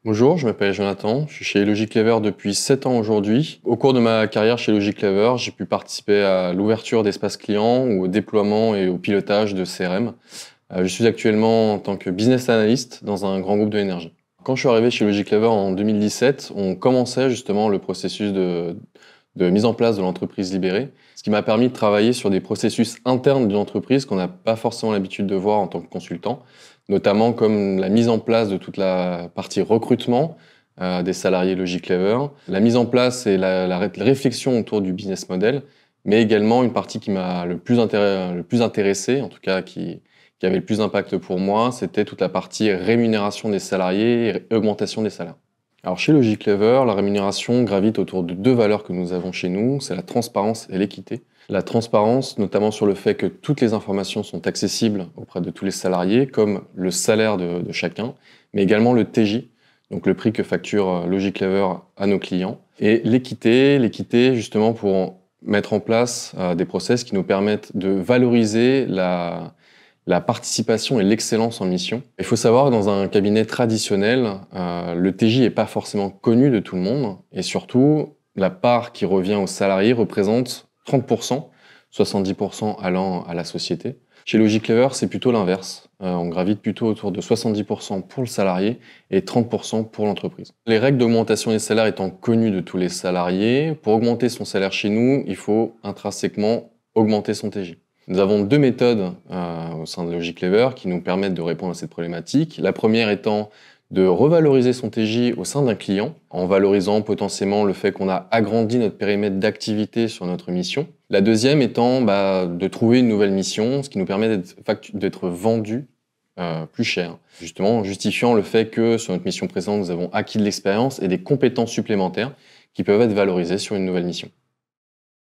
Bonjour, je m'appelle Jonathan, je suis chez Logic-Lever depuis 7 ans aujourd'hui. Au cours de ma carrière chez Logic-Lever, j'ai pu participer à l'ouverture d'espaces clients ou au déploiement et au pilotage de CRM. Je suis actuellement en tant que business analyst dans un grand groupe de l'énergie. Quand je suis arrivé chez Logic-Lever en 2017, on commençait justement le processus de mise en place de l'entreprise libérée, ce qui m'a permis de travailler sur des processus internes d'une entreprise qu'on n'a pas forcément l'habitude de voir en tant que consultant, notamment comme la mise en place de toute la partie recrutement des salariés Logic-Lever, la mise en place et la réflexion autour du business model, mais également une partie qui m'a le plus intéressé, en tout cas qui avait le plus d'impact pour moi, c'était toute la partie rémunération des salariés et augmentation des salaires. Alors chez Logic-Lever, la rémunération gravite autour de deux valeurs que nous avons chez nous, c'est la transparence et l'équité. La transparence, notamment sur le fait que toutes les informations sont accessibles auprès de tous les salariés, comme le salaire de chacun, mais également le TJ, donc le prix que facture Logic-Lever à nos clients. Et l'équité justement pour mettre en place des process qui nous permettent de valoriser la participation et l'excellence en mission. Il faut savoir que dans un cabinet traditionnel, le TJ n'est pas forcément connu de tout le monde, et surtout, la part qui revient aux salariés représente 30%, 70% allant à la société. Chez Logic-Lever, c'est plutôt l'inverse. On gravite plutôt autour de 70% pour le salarié et 30% pour l'entreprise. Les règles d'augmentation des salaires étant connues de tous les salariés, pour augmenter son salaire chez nous, il faut intrinsèquement augmenter son TJ. Nous avons deux méthodes au sein de Logic-Lever qui nous permettent de répondre à cette problématique. La première étant de revaloriser son TJ au sein d'un client, en valorisant potentiellement le fait qu'on a agrandi notre périmètre d'activité sur notre mission. La deuxième étant de trouver une nouvelle mission, ce qui nous permet d'être vendu plus cher, justement en justifiant le fait que sur notre mission présente, nous avons acquis de l'expérience et des compétences supplémentaires qui peuvent être valorisées sur une nouvelle mission.